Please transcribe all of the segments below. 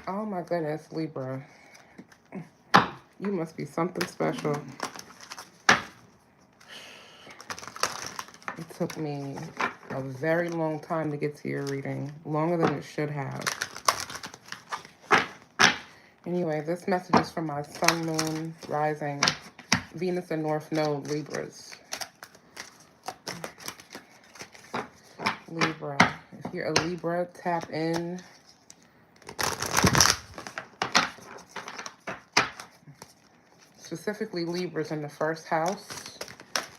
Oh my goodness, Libra. You must be something special. It took me a very long time to get to your reading, longer than it should have. Anyway, this message is from my sun, moon, rising, Venus, and North Node, Libras. Libra. If you're a Libra, tap in. Specifically, Libras in the first house.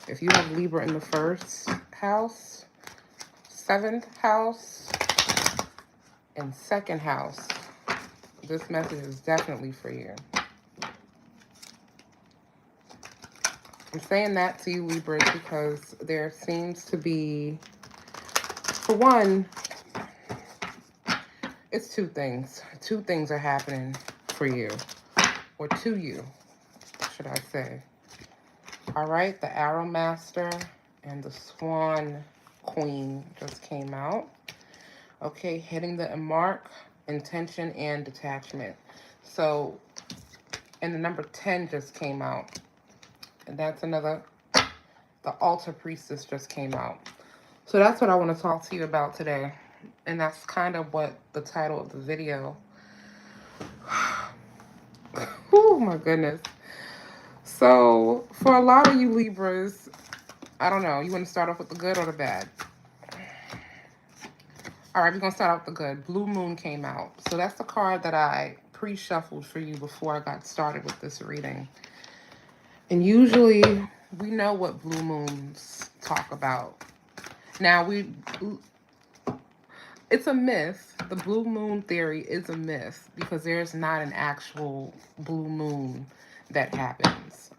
If you have Libra in the first house, seventh house, and second house, this message is definitely for you. I'm saying that to you, Libras, because there seems to be, for one, it's two things. Two things are happening for you, or to you, should I say. All right, the Arrow Master and the Swan Queen just came out. Okay, hitting the mark, intention, and detachment. So, and the number 10 just came out. And that's another, the Altar Priestess just came out. So that's what I want to talk to you about today. And that's kind of what the title of the video. Oh my goodness. So for a lot of you Libras, I don't know, you want to start off with the good or the bad? All right, we're going to start off with the good. Blue Moon came out. So that's the card that I pre-shuffled for you before I got started with this reading. And usually we know what blue moons talk about. Now, it's a myth. The blue moon theory is a myth because there's not an actual blue moon that happens.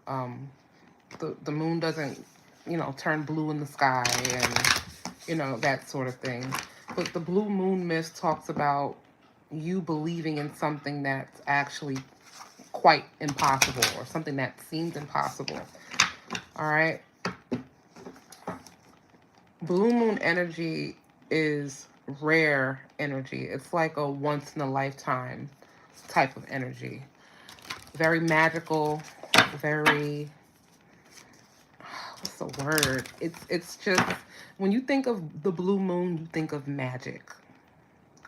The moon doesn't, turn blue in the sky and, that sort of thing. But the blue moon myth talks about you believing in something that's actually quite impossible or something that seems impossible. All right. Blue moon energy is rare energy. It's like a once in a lifetime type of energy. Very magical, very, what's the word? It's just, when you think of the blue moon, you think of magic.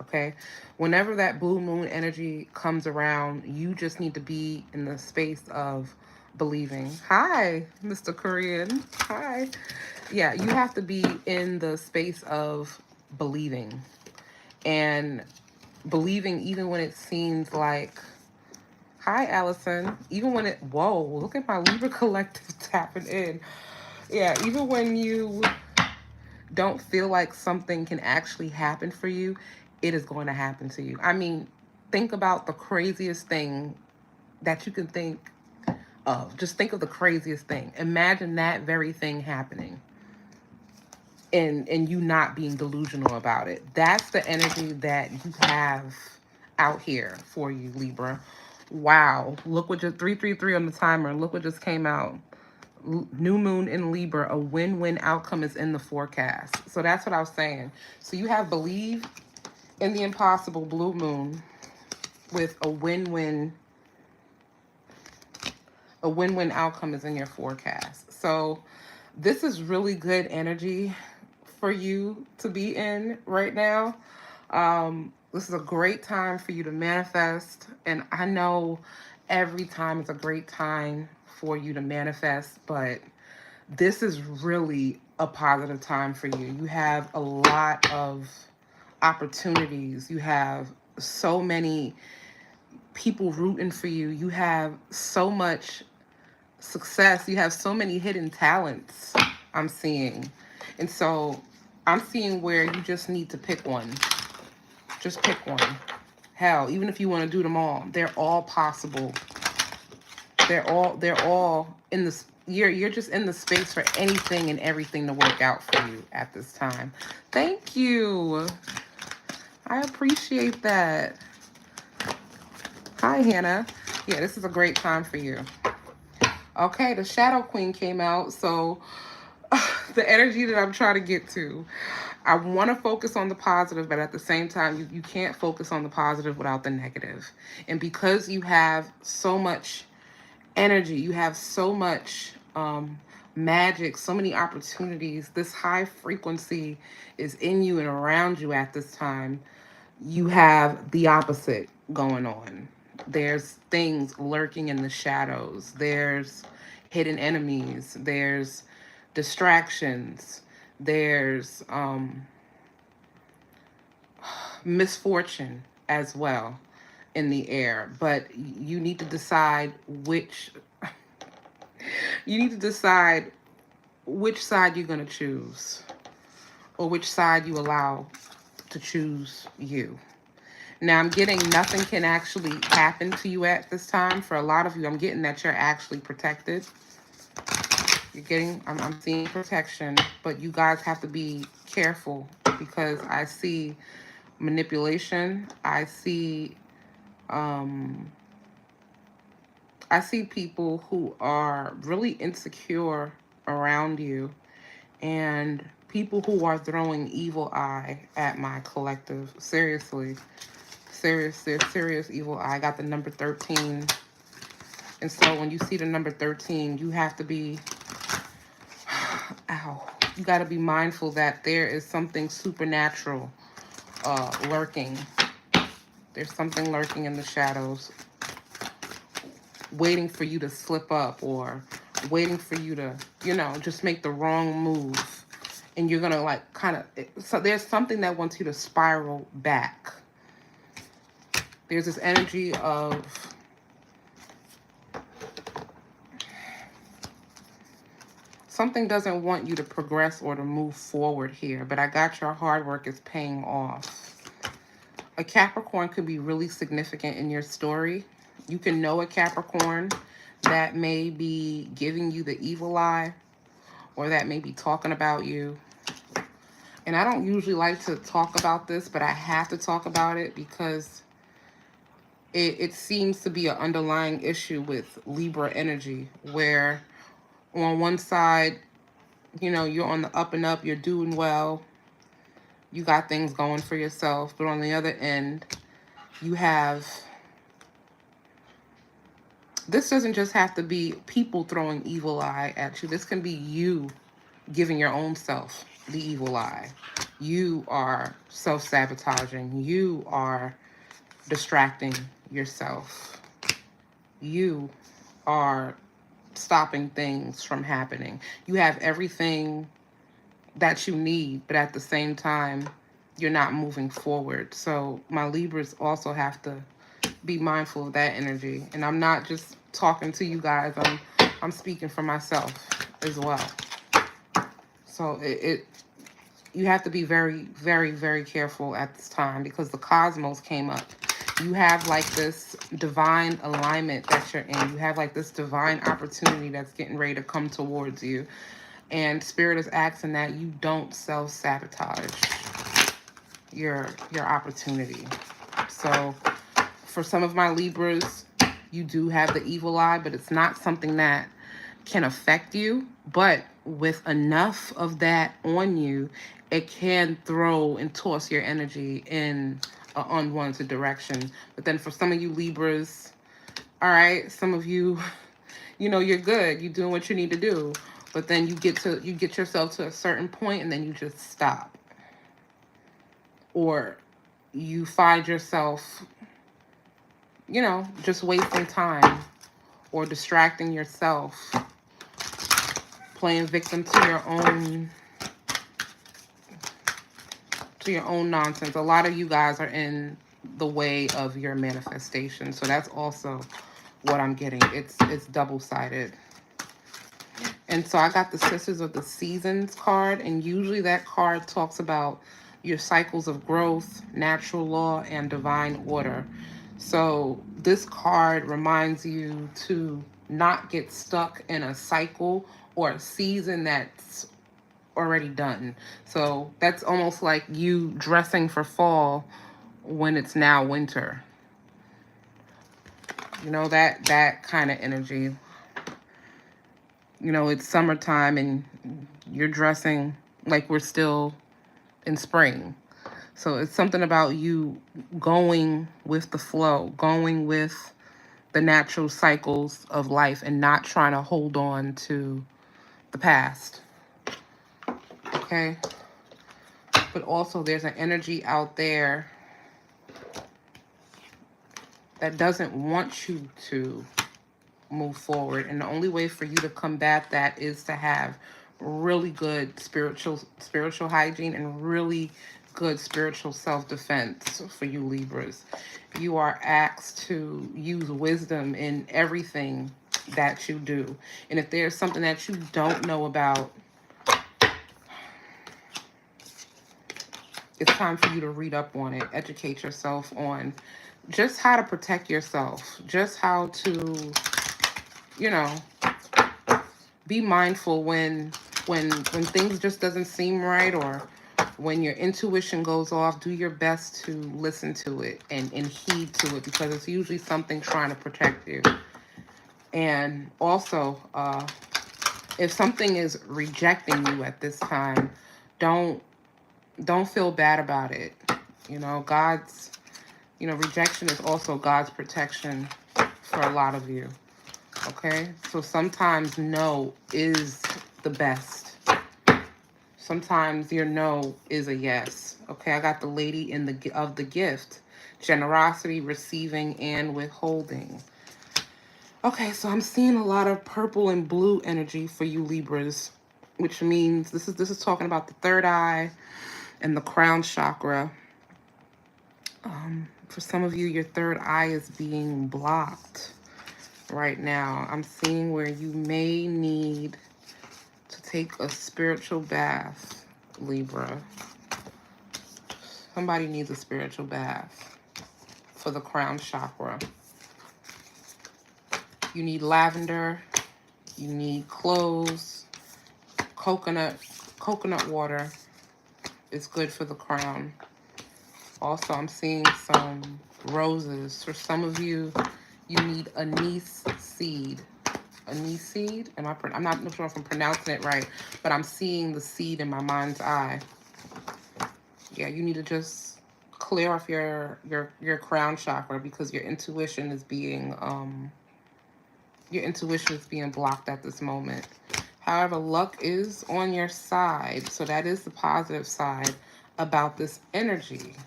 Okay? Whenever that blue moon energy comes around, you just need to be in the space of believing. Hi, Mr. Korean. Hi. Yeah, you have to be in the space of believing. And believing even when it seems like, hi, Allison. Even when it, whoa, look at my Libra collective tapping in. Yeah, even when you don't feel like something can actually happen for you, it is going to happen to you. I mean, think about the craziest thing that you can think of. Just think of the craziest thing. Imagine that very thing happening and you not being delusional about it. That's the energy that you have out here for you, Libra. Wow. Look what just 333 on the timer. Look what just came out. New moon in Libra, a win-win outcome is in the forecast. So that's what I was saying. So you have believe in the impossible, blue moon, with a win-win outcome is in your forecast. So this is really good energy for you to be in right now. This is a great time for you to manifest. And I know every time is a great time for you to manifest, but this is really a positive time for you. You have a lot of opportunities. You have so many people rooting for you. You have so much success. You have so many hidden talents, I'm seeing. And so I'm seeing where you just need to pick one. Just pick one. Hell, even if you want to do them all, they're all possible. They're all in this. You're just in the space for anything and everything to work out for you at this time. Thank you. I appreciate that. Hi, Hannah. Yeah, this is a great time for you. Okay, the Shadow Queen came out. So the energy that I'm trying to get to I want to focus on the positive, but at the same time, you can't focus on the positive without the negative. And because you have so much energy, you have so much magic, so many opportunities, this high frequency is in you and around you at this time. You have the opposite going on. There's things lurking in the shadows, there's hidden enemies, there's distractions, there's misfortune as well in the air. But you need to decide which you need to decide which side you're going to choose, or which side you allow to choose you. Now, I'm getting nothing can actually happen to you at this time. For a lot of you, I'm getting that you're actually protected. You're getting, I'm seeing protection, but you guys have to be careful because I see manipulation. Um, I see people who are really insecure around you, and people who are throwing evil eye at my collective. Seriously. Serious evil eye. I got the number 13. And so when you see the number 13, you have to be, ow, you got to be mindful that there is something supernatural lurking. There's something lurking in the shadows, waiting for you to slip up, or waiting for you to, just make the wrong move. And you're going to like kind of, so there's something that wants you to spiral back. There's this energy of something doesn't want you to progress or to move forward here, but I got your hard work is paying off. A Capricorn could be really significant in your story. You can know a Capricorn that may be giving you the evil eye, or that may be talking about you. And I don't usually like to talk about this, but I have to talk about it because it seems to be an underlying issue with Libra energy, where on one side, you're on the up and up, you're doing well, you got things going for yourself, but on the other end, you have, this doesn't just have to be people throwing evil eye at you. This can be you giving your own self the evil eye. You are self-sabotaging. You are distracting yourself. You are stopping things from happening. You have everything that you need, but at the same time, you're not moving forward. So my Libras also have to be mindful of that energy. And I'm not just talking to you guys. I'm speaking for myself as well. So you have to be very, very, very careful at this time, because the cosmos came up. You have like this divine alignment that you're in. You have like this divine opportunity that's getting ready to come towards you. And Spirit is asking that you don't self-sabotage your opportunity. So for some of my Libras, you do have the evil eye, but it's not something that can affect you. But with enough of that on you, it can throw and toss your energy in an unwanted direction. But then for some of you Libras, all right, some of you, you're good. You're doing what you need to do. But then you get yourself to a certain point and then you just stop. Or you find yourself, just wasting time or distracting yourself, playing victim to your own nonsense. A lot of you guys are in the way of your manifestation. So that's also what I'm getting. It's double-sided. And so I got the Sisters of the Seasons card, and usually that card talks about your cycles of growth, natural law, and divine order. So this card reminds you to not get stuck in a cycle or a season that's already done. So that's almost like you dressing for fall when it's now winter. That kind of energy. It's summertime and you're dressing like we're still in spring. So it's something about you going with the flow, going with the natural cycles of life and not trying to hold on to the past. Okay? But also there's an energy out there that doesn't want you to move forward. And the only way for you to combat that is to have really good spiritual hygiene and really good spiritual self-defense for you Libras. You are asked to use wisdom in everything that you do. And if there's something that you don't know about, it's time for you to read up on it, educate yourself on just how to protect yourself, just how to, you know, be mindful when things just doesn't seem right, or when your intuition goes off. Do your best to listen to it and heed to it, because it's usually something trying to protect you. And also, if something is rejecting you at this time, don't feel bad about it. Rejection is also God's protection for a lot of you. Okay, so sometimes no is the best. Sometimes your no is a yes. Okay, I got the lady of the gift, generosity, receiving, and withholding. Okay, so I'm seeing a lot of purple and blue energy for you Libras, which means this is talking about the third eye and the crown chakra. For some of you, your third eye is being blocked right now. I'm seeing where you may need to take a spiritual bath, Libra. Somebody needs a spiritual bath for the crown chakra. You need lavender, you need cloves, coconut water is good for the crown. Also, I'm seeing some roses. For some of you, you need anise seed. Anise seed? I'm not sure if I'm pronouncing it right, but I'm seeing the seed in my mind's eye. Yeah, you need to just clear off your crown chakra, because your intuition is being blocked at this moment. However, luck is on your side, so that is the positive side about this energy.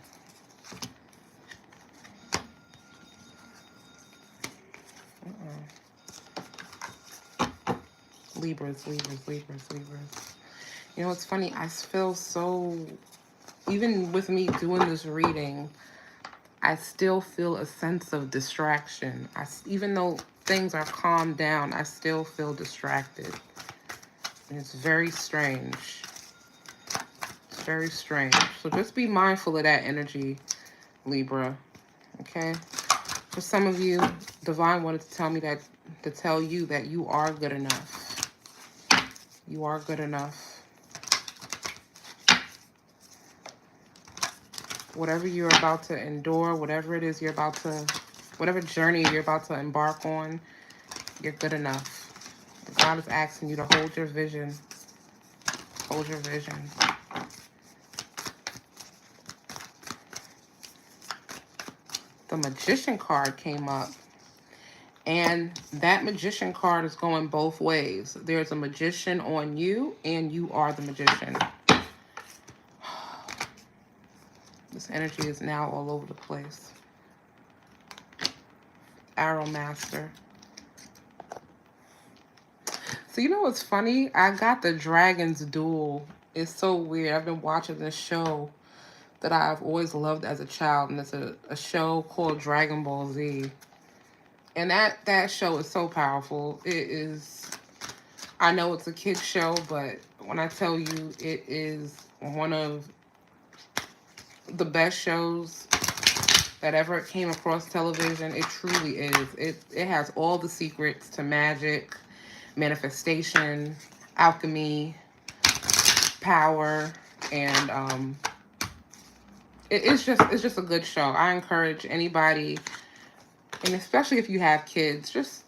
Libras. You know, it's funny. I feel so, even with me doing this reading, I still feel a sense of distraction. Even though things are calmed down, I still feel distracted. And it's very strange. It's very strange. So just be mindful of that energy, Libra. Okay? For some of you, Divine wanted to tell you that you are good enough. You are good enough. Whatever you're about to endure, whatever journey you're about to embark on, you're good enough. God is asking you to hold your vision. Hold your vision. The Magician card came up. And that Magician card is going both ways. There's a magician on you, and you are the magician. This energy is now all over the place. Arrow Master. So you know what's funny? I got the Dragon's Duel. It's so weird. I've been watching this show that I've always loved as a child, and it's a show called Dragon Ball Z. And that show is so powerful. It is, I know it's a kid's show, but when I tell you it is one of the best shows that ever came across television, it truly is. It has all the secrets to magic, manifestation, alchemy, power, and it's just a good show. I encourage anybody, and especially if you have kids, just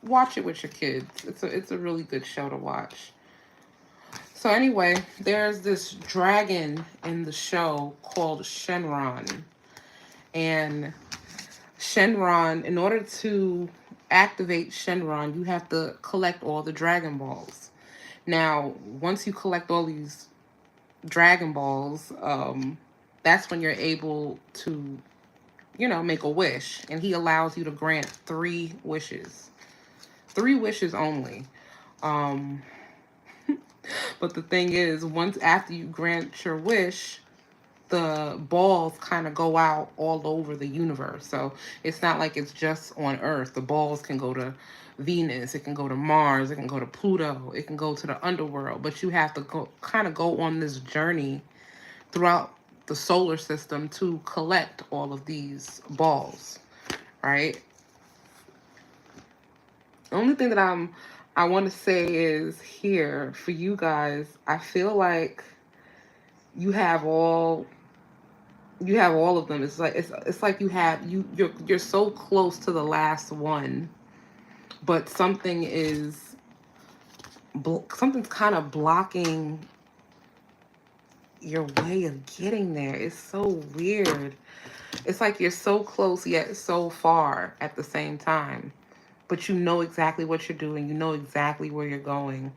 watch it with your kids. It's a really good show to watch. So anyway, there's this dragon in the show called Shenron. And Shenron, in order to activate Shenron, you have to collect all the Dragon Balls. Now, once you collect all these Dragon Balls, that's when you're able to, make a wish. And he allows you to grant 3 wishes. 3 wishes only. Um, but the thing is, once after you grant your wish, the balls kind of go out all over the universe. So it's not like it's just on Earth. The balls can go to Venus, it can go to Mars, it can go to Pluto, it can go to the underworld. But you have to go on this journey throughout the solar system to collect all of these balls, right? The only thing that I want to say is here for you guys, I feel like you have all of them. It's like you're so close to the last one, but something's kind of blocking your way of getting there. It's so weird. It's like you're so close yet so far at the same time, but you know exactly what you're doing. You know exactly where you're going.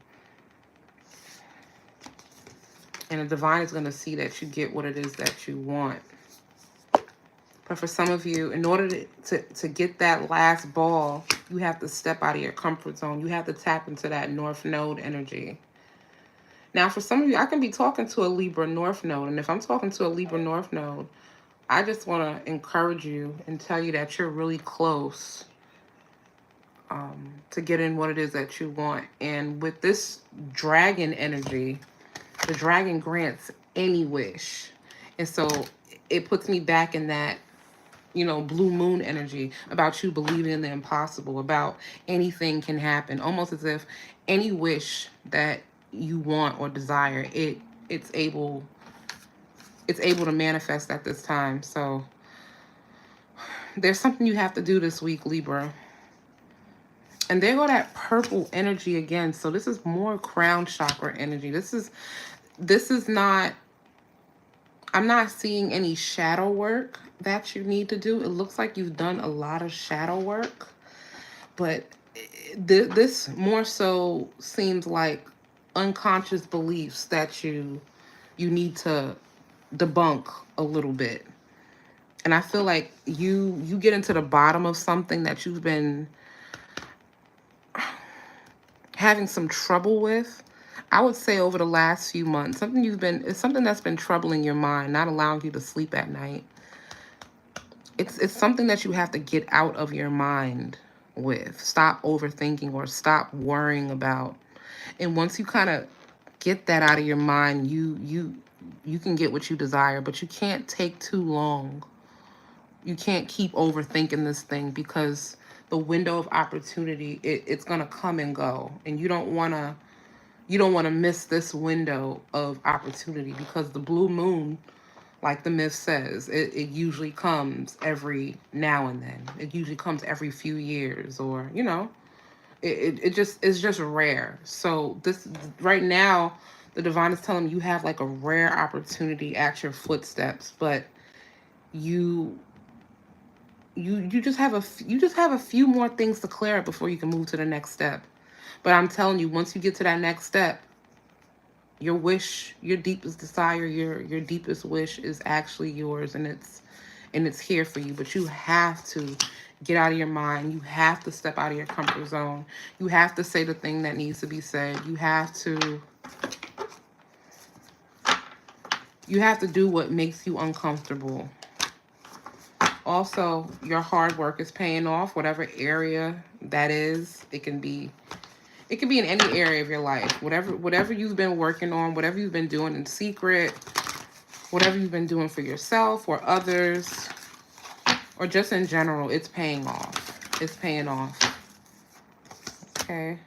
And the divine is going to see that you get what it is that you want. But for some of you, in order to get that last ball, you have to step out of your comfort zone. You have to tap into that North Node energy. Now, for some of you, I can be talking to a Libra North Node. And if I'm talking to a Libra North Node, I just want to encourage you and tell you that you're really close to getting what it is that you want. And with this dragon energy, the dragon grants any wish. And so it puts me back in that blue moon energy about you believing in the impossible, about anything can happen, almost as if any wish that you want or desire, it's able to manifest at this time. So there's something you have to do this week, Libra. And there go that purple energy again. So this is more crown chakra energy. This is not, I'm not seeing any shadow work that you need to do. It looks like you've done a lot of shadow work, but this more so seems like unconscious beliefs that you need to debunk a little bit. And I feel like you get into the bottom of something that you've been having some trouble with. I would say over the last few months, it's something that's been troubling your mind, not allowing you to sleep at night. It's something that you have to get out of your mind with. Stop overthinking or stop worrying about. And once you kind of get that out of your mind, you can get what you desire, but you can't take too long. You can't keep overthinking this thing because the window of opportunity, it's going to come and go. And you don't want to miss this window of opportunity because the blue moon, like the myth says, it usually comes every now and then. It usually comes every few years, or it's just rare. So this right now, the divine is telling you have like a rare opportunity at your footsteps, but you just have a few more things to clear up before you can move to the next step. But I'm telling you, once you get to that next step, your wish, your deepest desire, your deepest wish is actually yours, and it's here for you. But you have to get out of your mind. You have to step out of your comfort zone. You have to say the thing that needs to be said. You have to do what makes you uncomfortable. Also, your hard work is paying off, whatever area that is. It can be in any area of your life. Whatever you've been working on, whatever you've been doing in secret, whatever you've been doing for yourself or others, or just in general, it's paying off. It's paying off. Okay.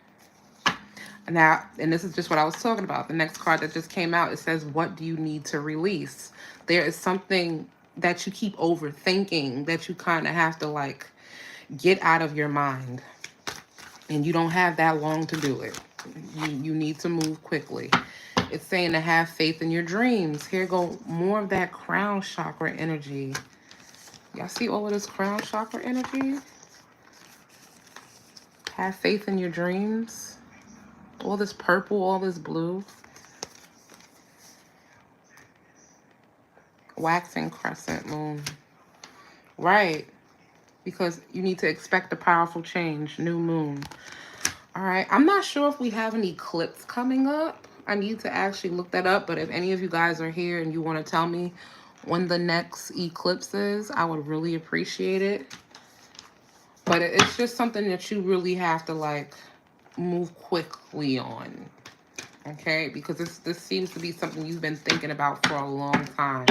Now, and this is just what I was talking about. The next card that just came out, it says, what do you need to release? There is something that you keep overthinking that you kind of have to like get out of your mind. And you don't have that long to do it. You need to move quickly. It's saying to have faith in your dreams. Here go more of that crown chakra energy. Y'all see all of this crown chakra energy? Have faith in your dreams. All this purple, all this blue. Waxing crescent moon. Right. Because you need to expect a powerful change. New moon. All right. I'm not sure if we have an eclipse coming up. I need to actually look that up. But if any of you guys are here and you want to tell me when the next eclipse is, I would really appreciate it. But it's just something that you really have to like move quickly on. Okay? Because this seems to be something you've been thinking about for a long time.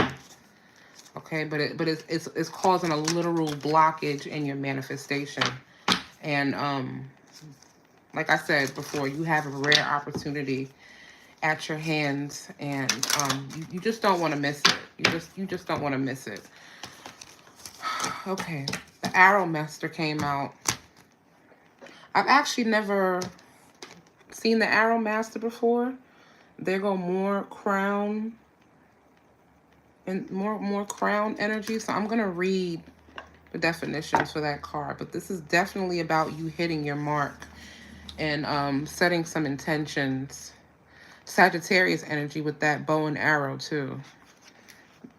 Okay? But it's causing a literal blockage in your manifestation. And like I said before, you have a rare opportunity at your hands, and you just don't want to miss it. You just don't want to miss it. Okay, the Arrow Master came out. I've actually never seen the Arrow Master before. There go more crown and more crown energy. So I'm gonna read the definitions for that card, but this is definitely about you hitting your mark and setting some intentions. Sagittarius energy with that bow and arrow too.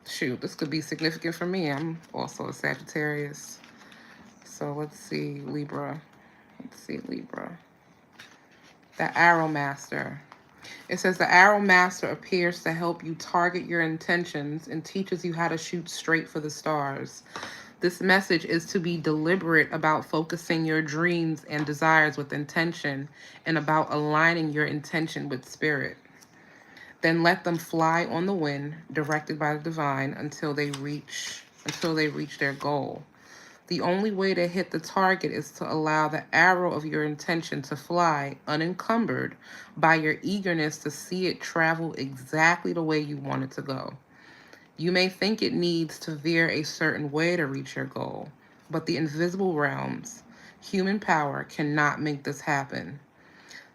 Shoot, this could be significant for me. I'm also a Sagittarius. So let's see, Libra. Let's see, Libra. The Arrow Master. It says the Arrow Master appears to help you target your intentions and teaches you how to shoot straight for the stars. This message is to be deliberate about focusing your dreams and desires with intention and about aligning your intention with spirit. Then let them fly on the wind, directed by the divine, until they reach their goal. The only way to hit the target is to allow the arrow of your intention to fly unencumbered by your eagerness to see it travel exactly the way you want it to go. You may think it needs to veer a certain way to reach your goal, but the invisible realms, human power, cannot make this happen.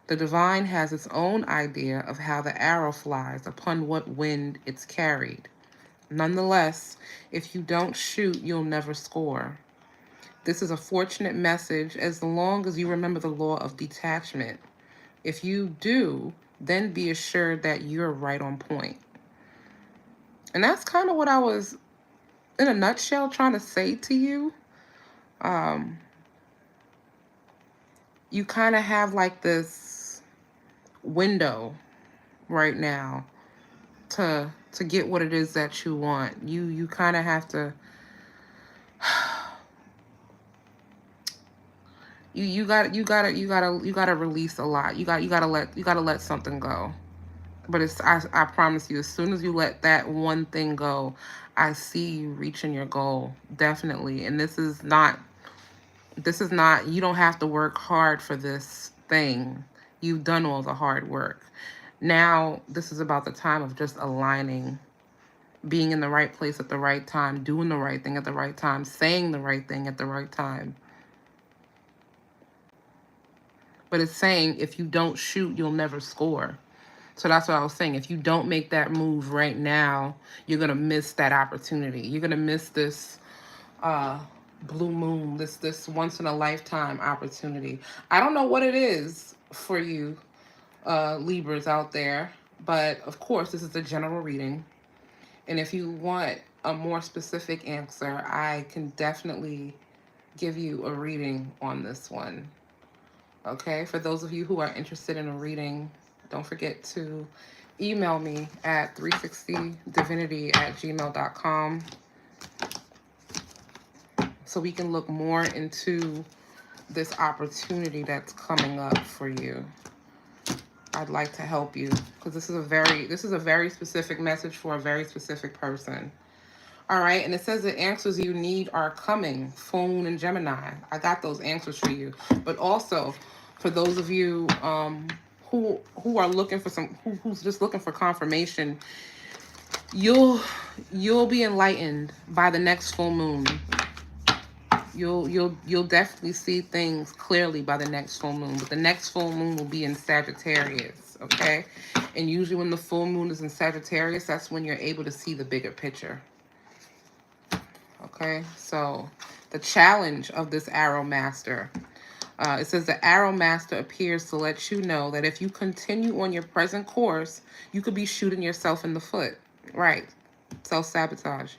The divine has its own idea of how the arrow flies, upon what wind it's carried. Nonetheless, if you don't shoot, you'll never score. This is a fortunate message as long as you remember the law of detachment. If you do, then be assured that you're right on point. And that's kind of what I was, in a nutshell, trying to say to you. You kind of have like this window right now to get what it is that you want. You kind of have to you gotta release a lot. You gotta let something go. But I promise you, as soon as you let that one thing go, I see you reaching your goal, definitely. And this is not, you don't have to work hard for this thing. You've done all the hard work. Now, this is about the time of just aligning, being in the right place at the right time, doing the right thing at the right time, saying the right thing at the right time. But it's saying if you don't shoot, you'll never score. So that's what I was saying. If you don't make that move right now, you're going to miss that opportunity. You're going to miss this blue moon, this once in a lifetime opportunity. I don't know what it is for you Libras out there, but of course this is a general reading. And if you want a more specific answer, I can definitely give you a reading on this one. Okay, for those of you who are interested in a reading, don't forget to email me at 360divinity@gmail.com so we can look more into this opportunity that's coming up for you. I'd like to help you because this is a very specific message for a very specific person. All right, and it says the answers you need are coming. Full Moon and Gemini. I got those answers for you. But also, for those of you who are looking for who's just looking for confirmation, you'll be enlightened by the next full moon. You'll definitely see things clearly by the next full moon. But the next full moon will be in Sagittarius, okay? And usually when the full moon is in Sagittarius, that's when you're able to see the bigger picture. Okay, so the challenge of this Arrow Master. It says the Arrow Master appears to let you know that if you continue on your present course, you could be shooting yourself in the foot. Right. Self-sabotage.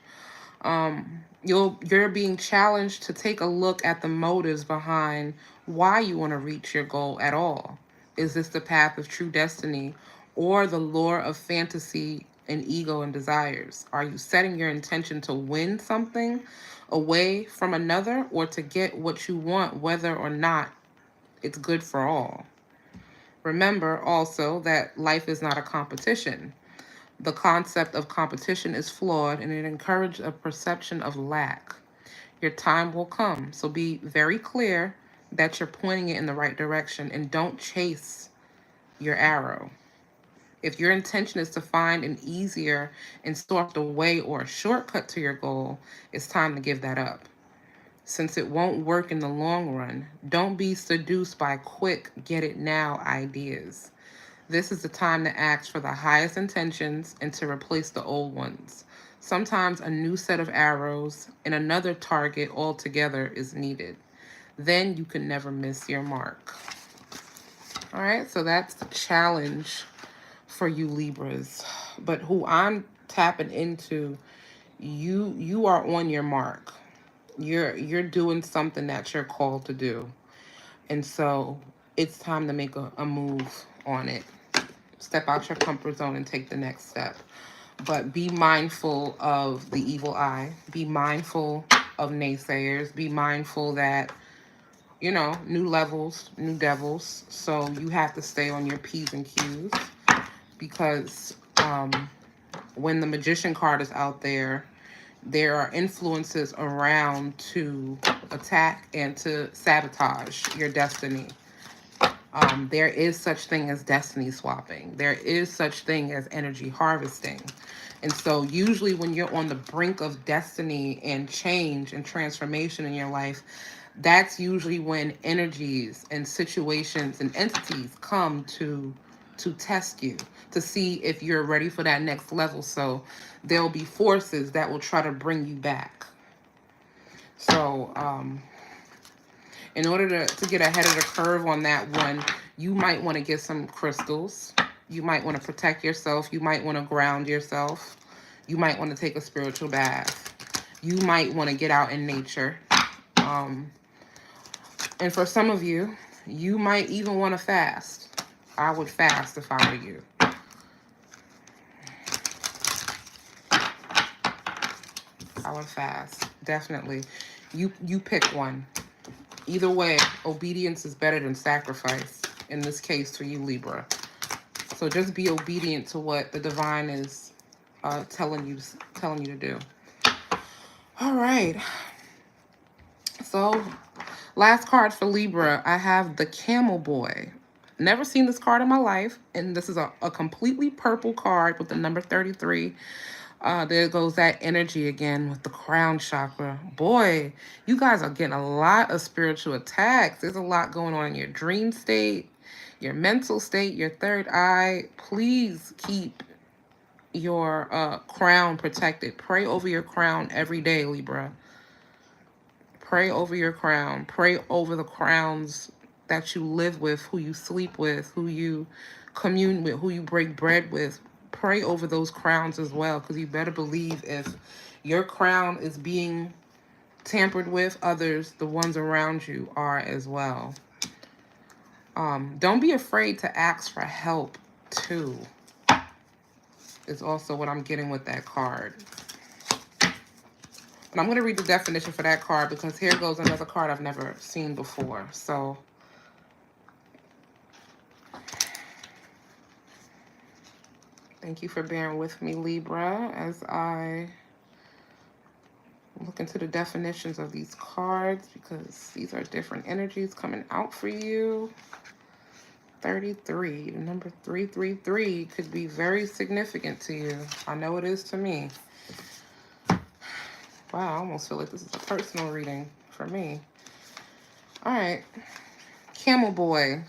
You're being challenged to take a look at the motives behind why you want to reach your goal at all. Is this the path of true destiny or the lure of fantasy and ego and desires? Are you setting your intention to win something away from another or to get what you want, whether or not it's good for all? Remember also that life is not a competition. The concept of competition is flawed and it encourages a perception of lack. Your time will come, so be very clear that you're pointing it in the right direction and don't chase your arrow. If your intention is to find an easier and softer way or a shortcut to your goal, it's time to give that up. Since it won't work in the long run, don't be seduced by quick, get it now ideas. This is the time to ask for the highest intentions and to replace the old ones. Sometimes a new set of arrows and another target altogether is needed. Then you can never miss your mark. All right, so that's the challenge for you Libras. But who I'm tapping into, you are on your mark. You're doing something that you're called to do. And so it's time to make a move on it. Step out your comfort zone and take the next step. But be mindful of the evil eye. Be mindful of naysayers. Be mindful that, new levels, new devils. So you have to stay on your P's and Q's because when the Magician card is out there are influences around to attack and to sabotage your destiny. There is such thing as destiny swapping. There is such thing as energy harvesting. And so usually when you're on the brink of destiny and change and transformation in your life, that's usually when energies and situations and entities come to test you, to see if you're ready for that next level. So there'll be forces that will try to bring you back. So in order to get ahead of the curve on that one, you might want to get some crystals. You might want to protect yourself. You might want to ground yourself. You might want to take a spiritual bath. You might want to get out in nature. And for some of you, you might even want to fast. I would fast if I were you. I would fast, definitely. You pick one. Either way, obedience is better than sacrifice, in this case for you, Libra. So just be obedient to what the divine is telling you to do. All right. So last card for Libra, I have the Camel Boy. Never seen this card in my life, and this is a completely purple card with the number 33. There goes that energy again with the crown chakra. Boy, you guys are getting a lot of spiritual attacks. There's a lot going on in your dream state, your mental state, your third eye. Please keep your crown protected. Pray over your crown every day, Libra. Pray over your crown. Pray over the crowns that you live with, who you sleep with, who you commune with, who you break bread with. Pray over those crowns as well, because you better believe if your crown is being tampered with, others, the ones around you, are as well. Don't be afraid to ask for help, too, is also what I'm getting with that card. But I'm going to read the definition for that card because here goes another card I've never seen before. So thank you for bearing with me, Libra, as I look into the definitions of these cards because these are different energies coming out for you. 33, the number 333 could be very significant to you. I know it is to me. Wow, I almost feel like this is a personal reading for me. All right. Camel Boy.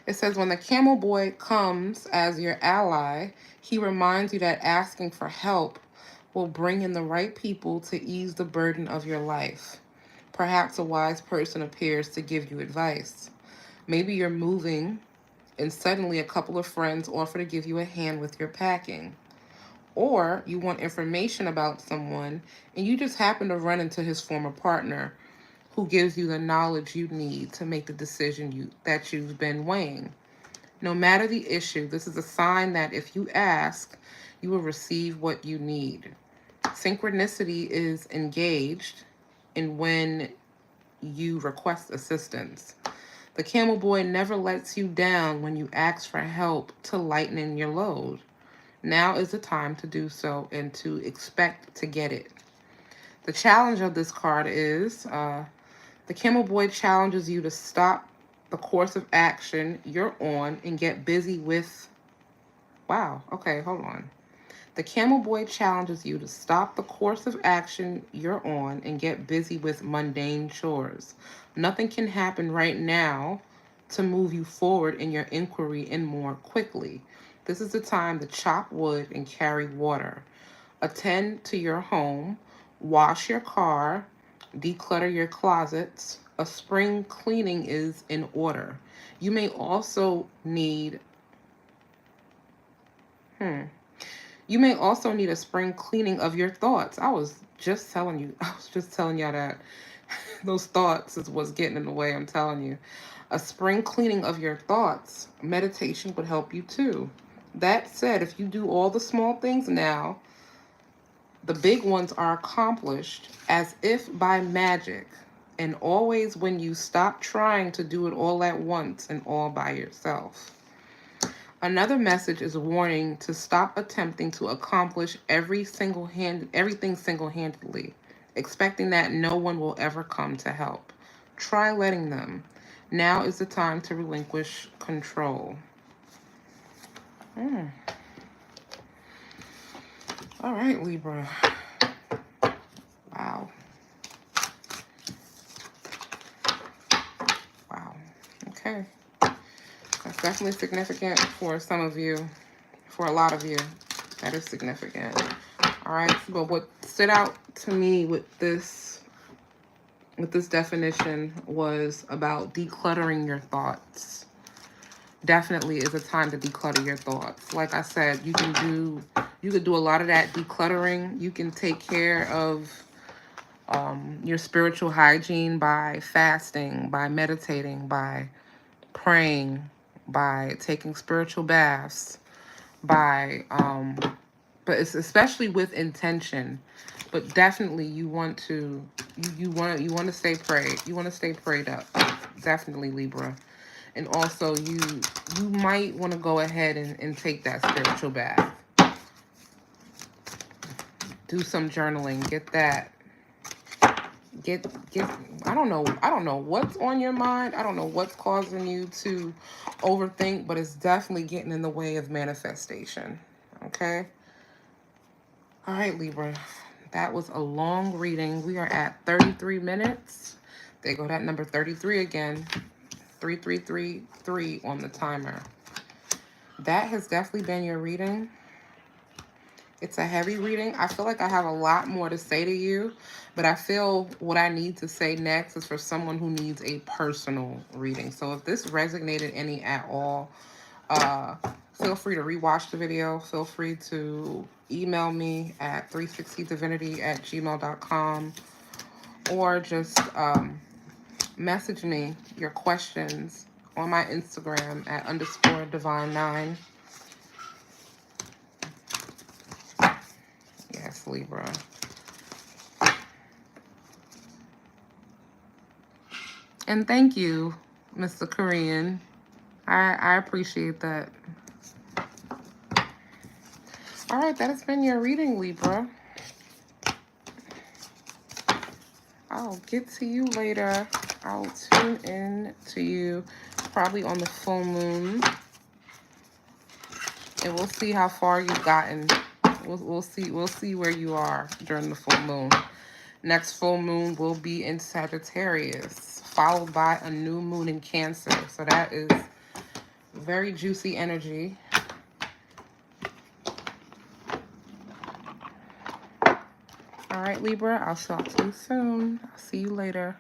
It says, when the Camel Boy comes as your ally, he reminds you that asking for help will bring in the right people to ease the burden of your life. Perhaps a wise person appears to give you advice. Maybe you're moving and suddenly a couple of friends offer to give you a hand with your packing. Or you want information about someone and you just happen to run into his former partner who gives you the knowledge you need to make the decision that you've been weighing. No matter the issue, this is a sign that if you ask, you will receive what you need. Synchronicity is engaged in when you request assistance. The Camel Boy never lets you down when you ask for help to lighten your load. Now is the time to do so and to expect to get it. The challenge of this card is the Camel Boy challenges you to stop the course of action you're on and get busy with... Wow, okay, hold on. The Camel Boy challenges you to stop the course of action you're on and get busy with mundane chores. Nothing can happen right now to move you forward in your inquiry and more quickly. This is the time to chop wood and carry water. Attend to your home, wash your car, declutter your closets. A spring cleaning is in order. You may also need You may also need a spring cleaning of your thoughts. I was just telling y'all that those thoughts is what's getting in the way, I'm telling you. A spring cleaning of your thoughts. Meditation would help you too. That said, if you do all the small things now, the big ones are accomplished as if by magic. And always when you stop trying to do it all at once and all by yourself. Another message is a warning to stop attempting to accomplish everything single-handedly, expecting that no one will ever come to help. Try letting them. Now is the time to relinquish control. All right, Libra. Wow. Wow. Okay. That's definitely significant for some of you. For a lot of you, that is significant. All right, but what stood out to me with this definition was about decluttering your thoughts. Definitely is a time to declutter your thoughts. Like I said, you could do a lot of that decluttering. You can take care of your spiritual hygiene by fasting, by meditating, by praying, by taking spiritual baths, by but it's especially with intention. But definitely you want to stay prayed. You want to stay prayed up. Definitely, Libra. And also you might want to go ahead and take that spiritual bath. Do some journaling. Get I don't know what's on your mind. I don't know what's causing you to overthink, but it's definitely getting in the way of manifestation. Okay? All right, Libra. That was a long reading. We are at 33 minutes. There go that number 33 again. 3333 on the timer. That has definitely been your reading. It's a heavy reading. I feel like I have a lot more to say to you, but I feel what I need to say next is for someone who needs a personal reading. So if this resonated any at all, feel free to rewatch the video. Feel free to email me at 360divinity@gmail.com or just message me your questions on my Instagram at _divine9. Yes, Libra. And thank you, Mr. Korean. I appreciate that. All right, that has been your reading, Libra. I'll get to you later. I'll tune in to you probably on the full moon. And we'll see how far you've gotten. We'll see where you are during the full moon. Next full moon will be in Sagittarius, followed by a new moon in Cancer. So that is very juicy energy. All right, Libra, I'll talk to you soon. I'll see you later.